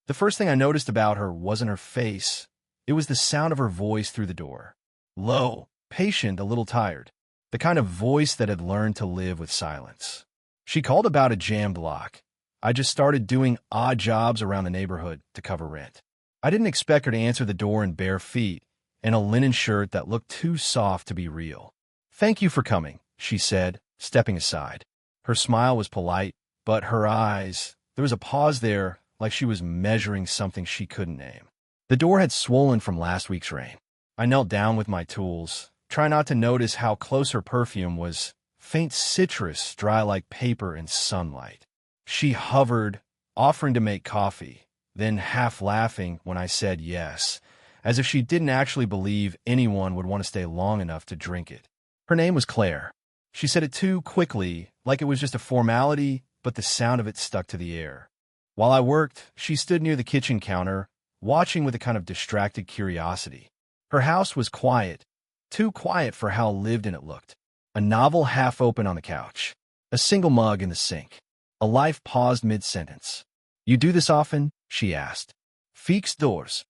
The first thing I noticed about her wasn't her face. It was the sound of her voice through the door. Low, patient, a little tired. The kind of voice that had learned to live with silence. She called about a jammed lock. I just started doing odd jobs around the neighborhood to cover rent. I didn't expect her to answer the door in bare feet and a linen shirt that looked too soft to be real. "Thank you for coming," she said, stepping aside. Her smile was polite, but her eyes, there was a pause there, like she was measuring something she couldn't name. The door had swollen from last week's rain. I knelt down with my tools, trying not to notice how close her perfume was, faint citrus, dry like paper in sunlight. She hovered, offering to make coffee, then half laughing when I said yes, as if she didn't actually believe anyone would want to stay long enough to drink it. Her name was Claire. She said it too quickly, like it was just a formality, but the sound of it stuck to the air. While I worked, she stood near the kitchen counter, watching with a kind of distracted curiosity. Her house was quiet, too quiet for how lived-in it looked. A novel half open on the couch, a single mug in the sink. A life paused mid-sentence. "You do this often?" she asked. "Fix doors."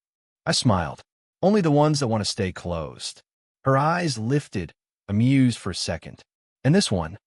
I smiled. "Only the ones that want to stay closed." Her eyes lifted, amused for a second. "And this one?"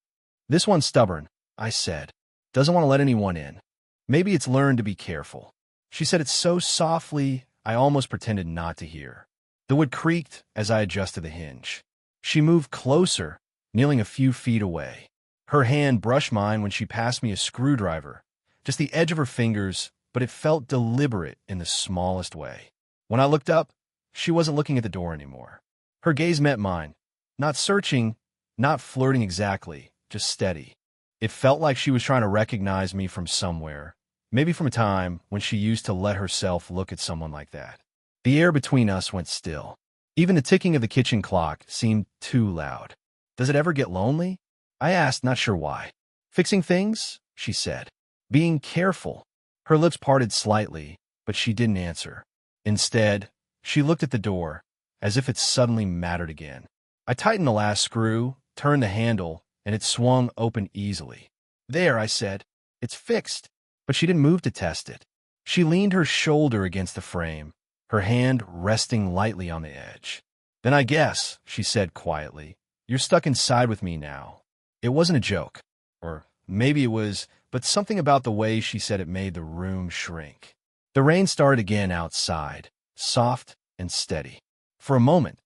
"This one's stubborn," I said. "Doesn't want to let anyone in. Maybe it's learned to be careful." She said it so softly, I almost pretended not to hear. The wood creaked as I adjusted the hinge. She moved closer, kneeling a few feet away. Her hand brushed mine when she passed me a screwdriver, just the edge of her fingers, but it felt deliberate in the smallest way. When I looked up, she wasn't looking at the door anymore. Her gaze met mine, not searching, not flirting exactly, just steady. It felt like she was trying to recognize me from somewhere, maybe from a time when she used to let herself look at someone like that. The air between us went still. Even the ticking of the kitchen clock seemed too loud. "Does it ever get lonely?" I asked, not sure why. "Fixing things?" she said. "Being careful." Her lips parted slightly, but she didn't answer. Instead, she looked at the door, as if it suddenly mattered again. I tightened the last screw, turned the handle, and it swung open easily. "There," I said. "It's fixed." But she didn't move to test it. She leaned her shoulder against the frame, her hand resting lightly on the edge. "Then I guess," she said quietly, "you're stuck inside with me now." It wasn't a joke. Or maybe it was, but something about the way she said it made the room shrink. The rain started again outside, soft and steady. For a moment,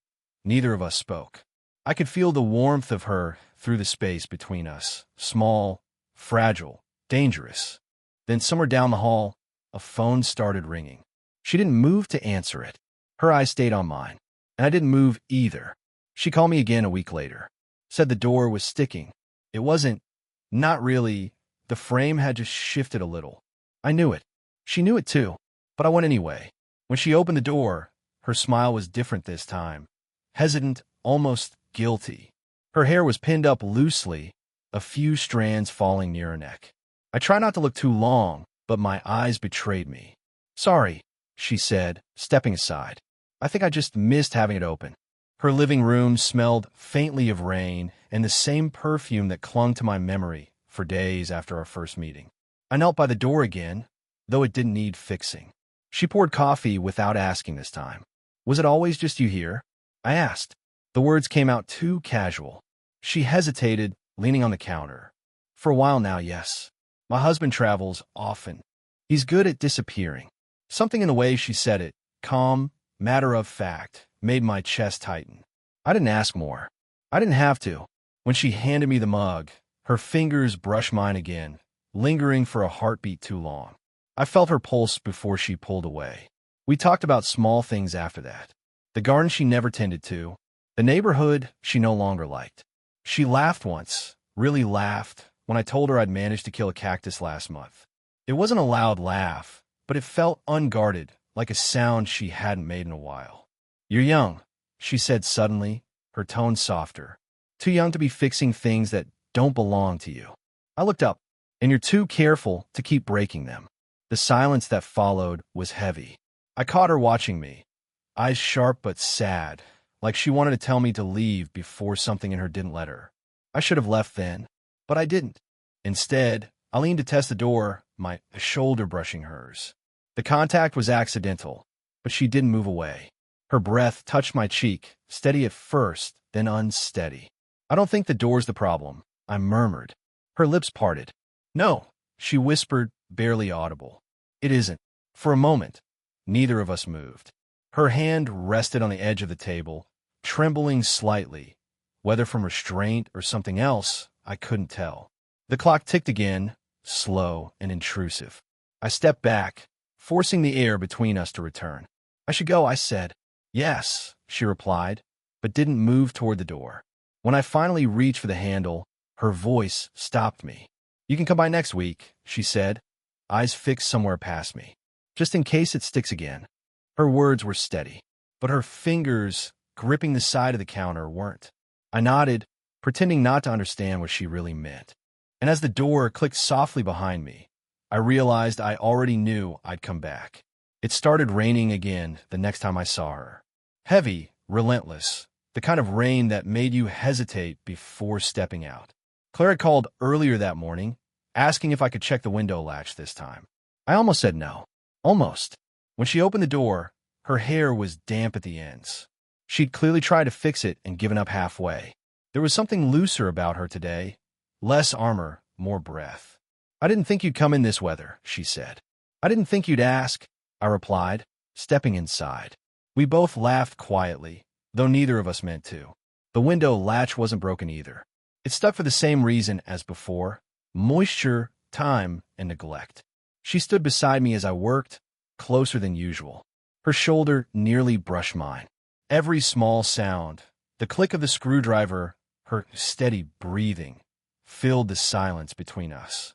neither of us spoke. I could feel the warmth of her through the space between us, small, fragile, dangerous. Then somewhere down the hall, a phone started ringing. She didn't move to answer it. Her eyes stayed on mine, and I didn't move either. She called me again a week later. Said the door was sticking. It wasn't, not really. The frame had just shifted a little. I knew it. She knew it too, but I went anyway. When she opened the door, her smile was different this time. Hesitant, almost guilty. Her hair was pinned up loosely, a few strands falling near her neck. I tried not to look too long, but my eyes betrayed me. "Sorry," she said, stepping aside. "I think I just missed having it open." Her living room smelled faintly of rain and the same perfume that clung to my memory for days after our first meeting. I knelt by the door again, though it didn't need fixing. She poured coffee without asking this time. "Was it always just you here?" I asked. The words came out too casual. She hesitated, leaning on the counter. "For a while now, yes. My husband travels often. He's good at disappearing." Something in the way she said it, calm, matter of fact, made my chest tighten. I didn't ask more. I didn't have to. When she handed me the mug, her fingers brushed mine again, lingering for a heartbeat too long. I felt her pulse before she pulled away. We talked about small things after that. The garden she never tended to, the neighborhood she no longer liked. She laughed once, really laughed, when I told her I'd managed to kill a cactus last month. It wasn't a loud laugh, but it felt unguarded, like a sound she hadn't made in a while. "You're young," she said suddenly, her tone softer. "Too young to be fixing things that don't belong to you." I looked up. "And you're too careful to keep breaking them." The silence that followed was heavy. I caught her watching me, eyes sharp but sad, like she wanted to tell me to leave before something in her didn't let her. I should have left then, but I didn't. Instead, I leaned to test the door, my shoulder brushing hers. The contact was accidental, but she didn't move away. Her breath touched my cheek, steady at first, then unsteady. "I don't think the door's the problem," I murmured. Her lips parted. "No," she whispered, barely audible. "It isn't." For a moment, neither of us moved. Her hand rested on the edge of the table, trembling slightly. Whether from restraint or something else, I couldn't tell. The clock ticked again, slow and intrusive. I stepped back, forcing the air between us to return. "I should go," I said. "Yes," she replied, but didn't move toward the door. When I finally reached for the handle, her voice stopped me. "You can come by next week," she said, eyes fixed somewhere past me. "Just in case it sticks again." Her words were steady, but her fingers, gripping the side of the counter, weren't. I nodded, pretending not to understand what she really meant. And as the door clicked softly behind me, I realized I already knew I'd come back. It started raining again the next time I saw her. Heavy, relentless, the kind of rain that made you hesitate before stepping out. Claire had called earlier that morning, asking if I could check the window latch this time. I almost said no. Almost. When she opened the door, her hair was damp at the ends. She'd clearly tried to fix it and given up halfway. There was something looser about her today. Less armor, more breath. "I didn't think you'd come in this weather," she said. "I didn't think you'd ask," I replied, stepping inside. We both laughed quietly, though neither of us meant to. The window latch wasn't broken either. It stuck for the same reason as before: moisture, time, and neglect. She stood beside me as I worked, closer than usual. Her shoulder nearly brushed mine. Every small sound, the click of the screwdriver, her steady breathing, filled the silence between us.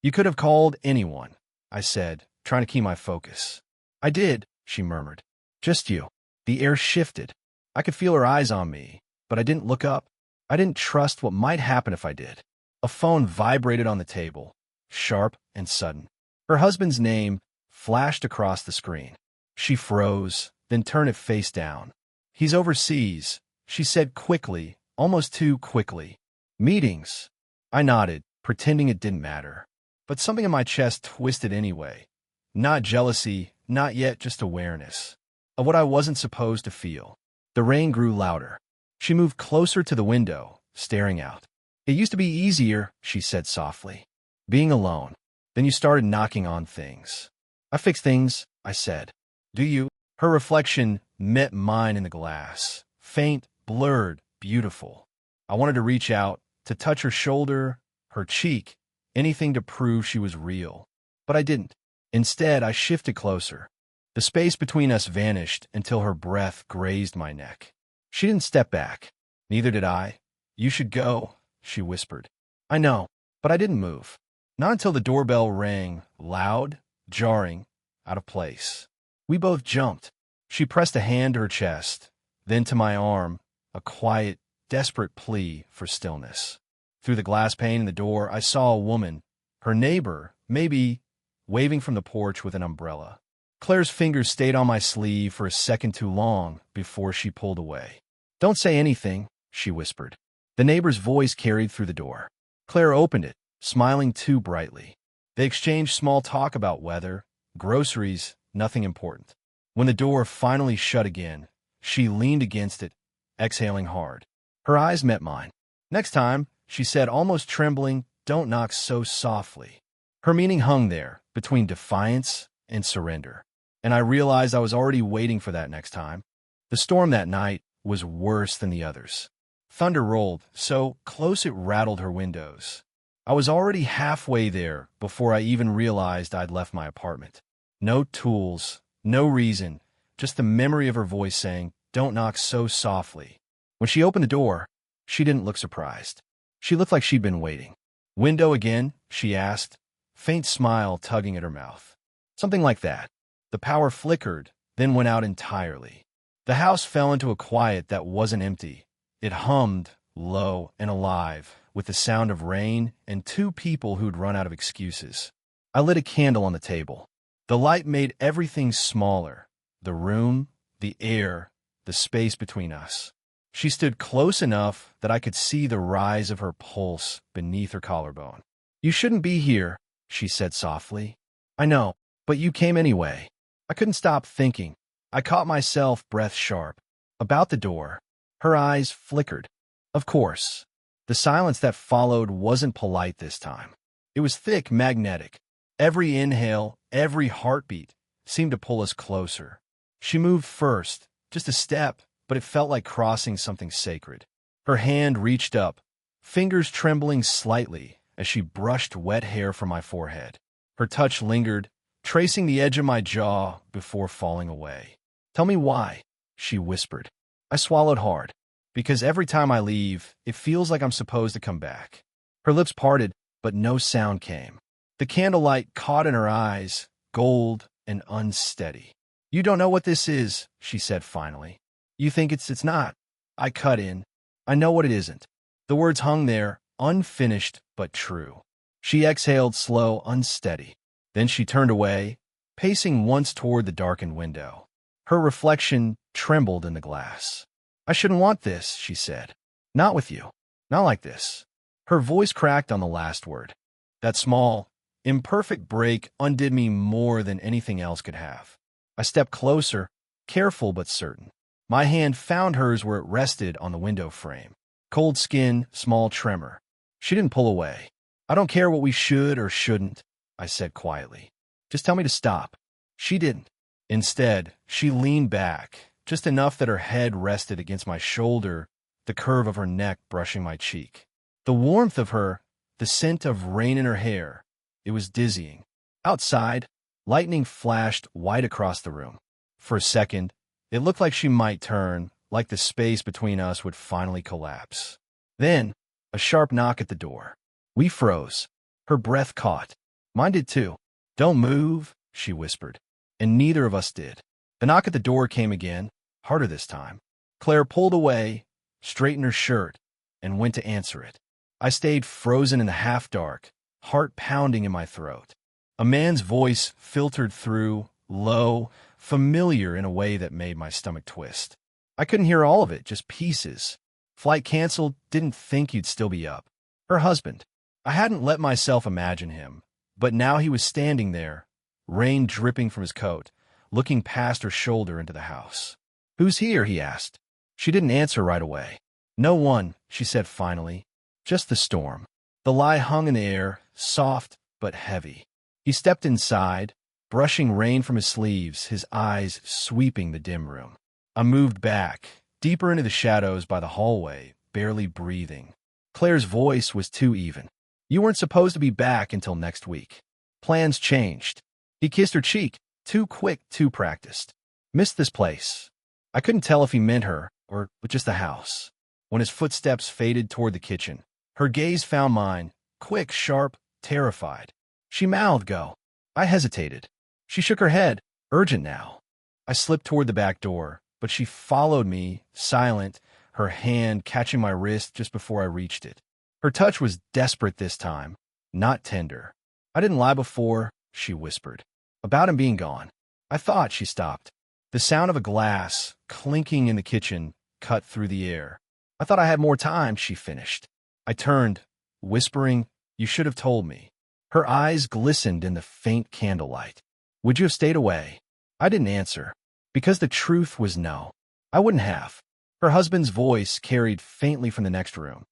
"You could have called anyone," I said, trying to keep my focus. "I did," she murmured. "Just you." The air shifted. I could feel her eyes on me, but I didn't look up. I didn't trust what might happen if I did. A phone vibrated on the table, sharp and sudden. Her husband's name flashed across the screen. She froze, then turned it face down. "He's overseas," she said quickly, almost too quickly. "Meetings." I nodded, pretending it didn't matter. But something in my chest twisted anyway. Not jealousy, not yet, just awareness of what I wasn't supposed to feel. The rain grew louder. She moved closer to the window, staring out. "It used to be easier," she said softly. "Being alone. Then you started knocking on things." "I fix things," I said. "Do you?" Her reflection met mine in the glass. Faint, blurred, beautiful. I wanted to reach out, to touch her shoulder, her cheek, anything to prove she was real. But I didn't. Instead, I shifted closer. The space between us vanished until her breath grazed my neck. She didn't step back. Neither did I. "You should go," she whispered. "I know," but I didn't move. Not until the doorbell rang, loud, jarring, out of place. We both jumped. She pressed a hand to her chest, then to my arm, a quiet, desperate plea for stillness. Through the glass pane in the door, I saw a woman, her neighbor, maybe, waving from the porch with an umbrella. Claire's fingers stayed on my sleeve for a second too long before she pulled away. "Don't say anything," she whispered. The neighbor's voice carried through the door. Claire opened it, smiling too brightly. They exchanged small talk about weather, groceries, nothing important. When the door finally shut again, she leaned against it, exhaling hard. Her eyes met mine. "Next time," she said, almost trembling, "don't knock so softly." Her meaning hung there, between defiance and surrender. And I realized I was already waiting for that next time. The storm that night was worse than the others. Thunder rolled, so close it rattled her windows. I was already halfway there before I even realized I'd left my apartment. No tools, no reason, just the memory of her voice saying, "Don't knock so softly." When she opened the door, she didn't look surprised. She looked like she'd been waiting. "Window again?" she asked, faint smile tugging at her mouth. Something like that. The power flickered, then went out entirely. The house fell into a quiet that wasn't empty. It hummed, low and alive, with the sound of rain and two people who'd run out of excuses. I lit a candle on the table. The light made everything smaller. The room, the air, the space between us. She stood close enough that I could see the rise of her pulse beneath her collarbone. "You shouldn't be here," she said softly. "I know, But you came anyway. I couldn't stop thinking. I caught myself, breath sharp. About the door. Her eyes flickered. Of course. The silence that followed wasn't polite this time. It was thick, magnetic. Every inhale, every heartbeat seemed to pull us closer. She moved first, just a step, but it felt like crossing something sacred. Her hand reached up, fingers trembling slightly as she brushed wet hair from my forehead. Her touch lingered, tracing the edge of my jaw before falling away. "Tell me why," she whispered. I swallowed hard, because every time I leave, it feels like I'm supposed to come back. Her lips parted, but no sound came. The candlelight caught in her eyes, gold and unsteady. "You don't know what this is," she said finally. "You think it's not." I cut in. "I know what it isn't." The words hung there, unfinished but true. She exhaled, slow, unsteady. Then she turned away, pacing once toward the darkened window. Her reflection trembled in the glass. "I shouldn't want this," she said. "Not with you. Not like this." Her voice cracked on the last word. That small, imperfect break undid me more than anything else could have. I stepped closer, careful but certain. My hand found hers where it rested on the window frame. Cold skin, small tremor. She didn't pull away. "I don't care what we should or shouldn't," I said quietly. "Just tell me to stop." She didn't. Instead, she leaned back, just enough that her head rested against my shoulder, the curve of her neck brushing my cheek. The warmth of her, the scent of rain in her hair, it was dizzying. Outside, lightning flashed white across the room. For a second, it looked like she might turn, like the space between us would finally collapse. Then, a sharp knock at the door. We froze. Her breath caught. Mine did too. "Don't move," she whispered. And neither of us did. The knock at the door came again, harder this time. Claire pulled away, straightened her shirt, and went to answer it. I stayed frozen in the half-dark, heart pounding in my throat. A man's voice filtered through, low, familiar in a way that made my stomach twist. I couldn't hear all of it, just pieces. "Flight canceled, didn't think you'd still be up." Her husband. I hadn't let myself imagine him, but now he was standing there, rain dripping from his coat, looking past her shoulder into the house. "Who's here?" he asked. She didn't answer right away. "No one," she said finally. "Just the storm." The lie hung in the air, soft but heavy. He stepped inside, brushing rain from his sleeves, his eyes sweeping the dim room. I moved back, deeper into the shadows by the hallway, barely breathing. Claire's voice was too even. "You weren't supposed to be back until next week. Plans changed." He kissed her cheek, too quick, too practiced. "Missed this place." I couldn't tell if he meant her or just the house. When his footsteps faded toward the kitchen, her gaze found mine, quick, sharp, terrified. She mouthed, "Go." I hesitated. She shook her head, urgent now. I slipped toward the back door, but she followed me, silent, her hand catching my wrist just before I reached it. Her touch was desperate this time, not tender. "I didn't lie before," she whispered. "About him being gone." I thought. She stopped. The sound of a glass clinking in the kitchen cut through the air. "I thought I had more time," she finished. I turned, whispering, "You should have told me." Her eyes glistened in the faint candlelight. "Would you have stayed away?" I didn't answer, because the truth was no. I wouldn't have. Her husband's voice carried faintly from the next room.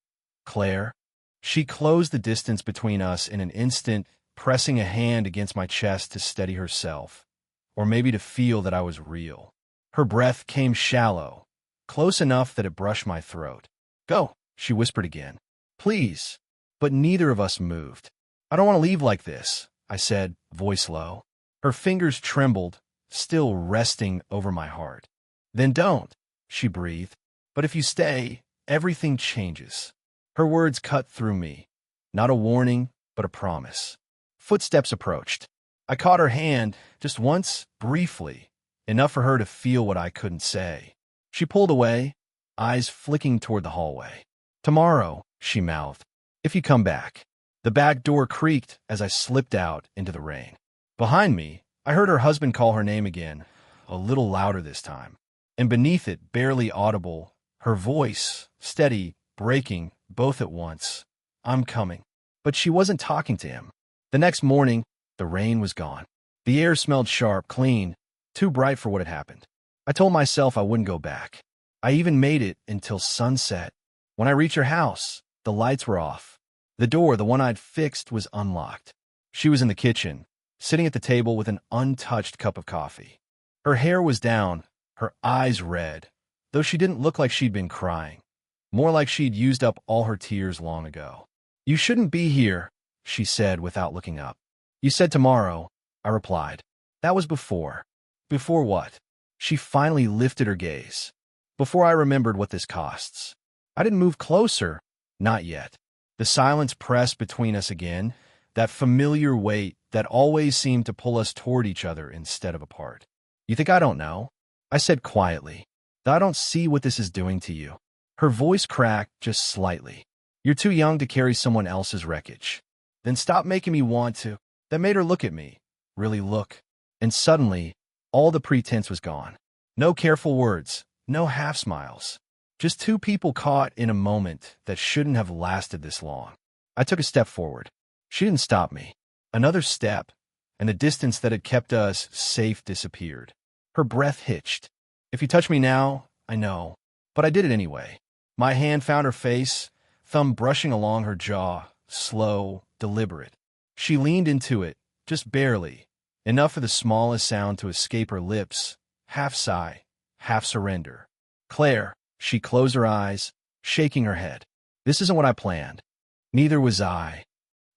"Claire?" She closed the distance between us in an instant, pressing a hand against my chest to steady herself, or maybe to feel that I was real. Her breath came shallow, close enough that it brushed my throat. "Go," she whispered again. "Please." But neither of us moved. "I don't want to leave like this," I said, voice low. Her fingers trembled, still resting over my heart. "Then don't," she breathed. "But if you stay, everything changes." Her words cut through me. Not a warning, but a promise. Footsteps approached. I caught her hand, just once, briefly, enough for her to feel what I couldn't say. She pulled away, eyes flicking toward the hallway. "Tomorrow," she mouthed, "if you come back." The back door creaked as I slipped out into the rain. Behind me, I heard her husband call her name again, a little louder this time. And beneath it, barely audible, her voice, steady, breaking, both at once. "I'm coming." But she wasn't talking to him. The next morning, the rain was gone. The air smelled sharp, clean, too bright for what had happened. I told myself I wouldn't go back. I even made it until sunset. When I reached her house, the lights were off. The door, the one I'd fixed, was unlocked. She was in the kitchen, sitting at the table with an untouched cup of coffee. Her hair was down, her eyes red, though she didn't look like she'd been crying. More like she'd used up all her tears long ago. "You shouldn't be here," she said without looking up. "You said tomorrow," I replied. "That was before." "Before what?" She finally lifted her gaze. "Before I remembered what this costs." I didn't move closer. Not yet. The silence pressed between us again, that familiar weight that always seemed to pull us toward each other instead of apart. "You think I don't know?" I said quietly. "That I don't see what this is doing to you." Her voice cracked just slightly. "You're too young to carry someone else's wreckage." "Then stop making me want to." That made her look at me. Really look. And suddenly, all the pretense was gone. No careful words, no half-smiles. Just two people caught in a moment that shouldn't have lasted this long. I took a step forward. She didn't stop me. Another step, and the distance that had kept us safe disappeared. Her breath hitched. "If you touch me now, I know." But I did it anyway. My hand found her face, thumb brushing along her jaw, slow, deliberate. She leaned into it, just barely, enough for the smallest sound to escape her lips, half sigh, half surrender. "Claire," she closed her eyes, shaking her head. "This isn't what I planned." Neither was I.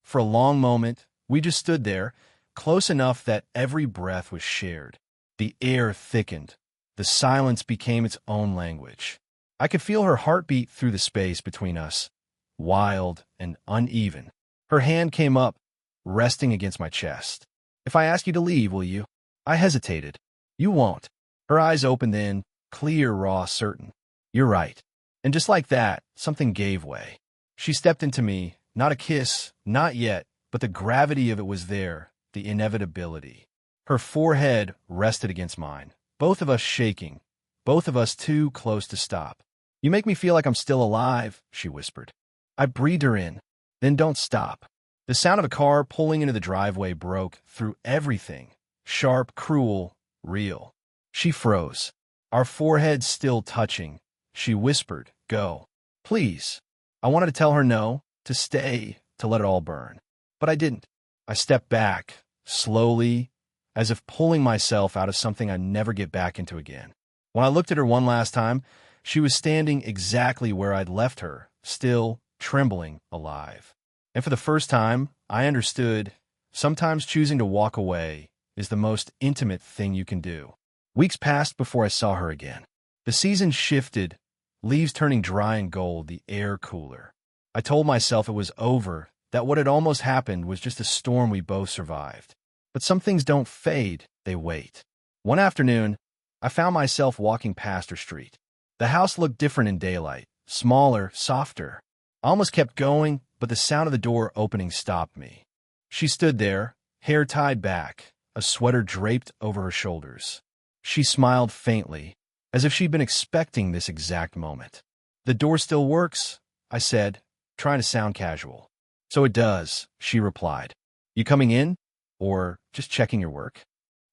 For a long moment, we just stood there, close enough that every breath was shared. The air thickened. The silence became its own language. I could feel her heartbeat through the space between us, wild and uneven. Her hand came up, resting against my chest. "If I ask you to leave, will you?" I hesitated. "You won't." Her eyes opened then, clear, raw, certain. "You're right." And just like that, something gave way. She stepped into me, not a kiss, not yet, but the gravity of it was there, the inevitability. Her forehead rested against mine, both of us shaking, both of us too close to stop. "You make me feel like I'm still alive," she whispered. I breathed her in. "Then don't stop." The sound of a car pulling into the driveway broke through everything, sharp, cruel, real. She froze, our foreheads still touching. She whispered, "Go. Please." I wanted to tell her no, to stay, to let it all burn. But I didn't. I stepped back, slowly, as if pulling myself out of something I'd never get back into again. When I looked at her one last time, she was standing exactly where I'd left her, still, trembling, alive. And for the first time, I understood, sometimes choosing to walk away is the most intimate thing you can do. Weeks passed before I saw her again. The season shifted, leaves turning dry and gold, the air cooler. I told myself it was over, that what had almost happened was just a storm we both survived. But some things don't fade, they wait. One afternoon, I found myself walking past her street. The house looked different in daylight, smaller, softer. I almost kept going, but the sound of the door opening stopped me. She stood there, hair tied back, a sweater draped over her shoulders. She smiled faintly, as if she'd been expecting this exact moment. "The door still works," I said, trying to sound casual. "So it does," she replied. "You coming in? Or just checking your work?"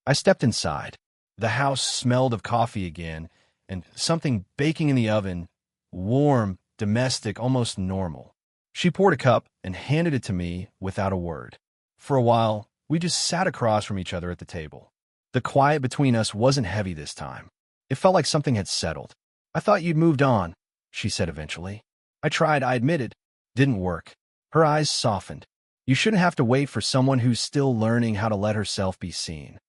I stepped inside. The house smelled of coffee again, and something baking in the oven, warm, domestic, almost normal. She poured a cup and handed it to me without a word. For a while, we just sat across from each other at the table. The quiet between us wasn't heavy this time. It felt like something had settled. "I thought you'd moved on," she said eventually. "I tried, I admitted. Didn't work." Her eyes softened. "You shouldn't have to wait for someone who's still learning how to let herself be seen."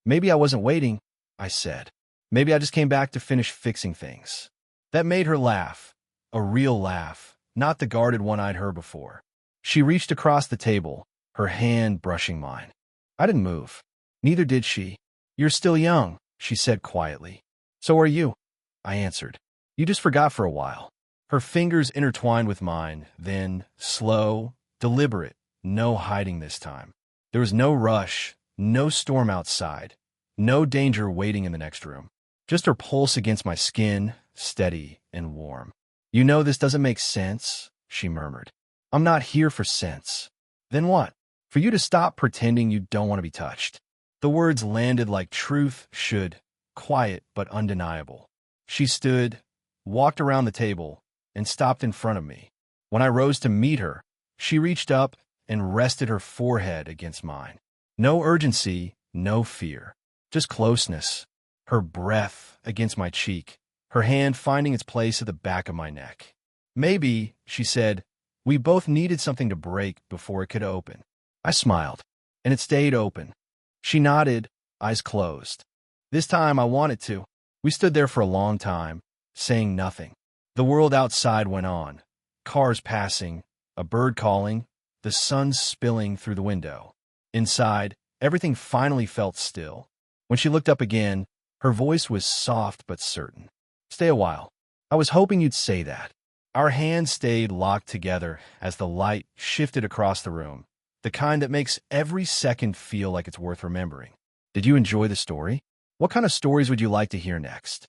"Maybe I wasn't waiting," I said. "Maybe I just came back to finish fixing things." That made her laugh. A real laugh, not the guarded one I'd heard before. She reached across the table, her hand brushing mine. I didn't move. Neither did she. "You're still young," she said quietly. "So are you," I answered. "You just forgot for a while." Her fingers intertwined with mine, then, slow, deliberate, no hiding this time. There was no rush, no storm outside, no danger waiting in the next room. Just her pulse against my skin, steady and warm. "You know this doesn't make sense," she murmured. "I'm not here for sense." "Then what?" "For you to stop pretending you don't want to be touched." The words landed like truth should, quiet but undeniable. She stood, walked around the table, and stopped in front of me. When I rose to meet her, she reached up and rested her forehead against mine. No urgency, no fear, just closeness. Her breath against my cheek, her hand finding its place at the back of my neck. Maybe, she said, we both needed something to break before it could open. I smiled, and it stayed open. She nodded, eyes closed. This time I wanted to. We stood there for a long time, saying nothing. The world outside went on. Cars passing, a bird calling, the sun spilling through the window. Inside, everything finally felt still. When she looked up again, her voice was soft but certain. Stay a while. I was hoping you'd say that. Our hands stayed locked together as the light shifted across the room, the kind that makes every second feel like it's worth remembering. Did you enjoy the story? What kind of stories would you like to hear next?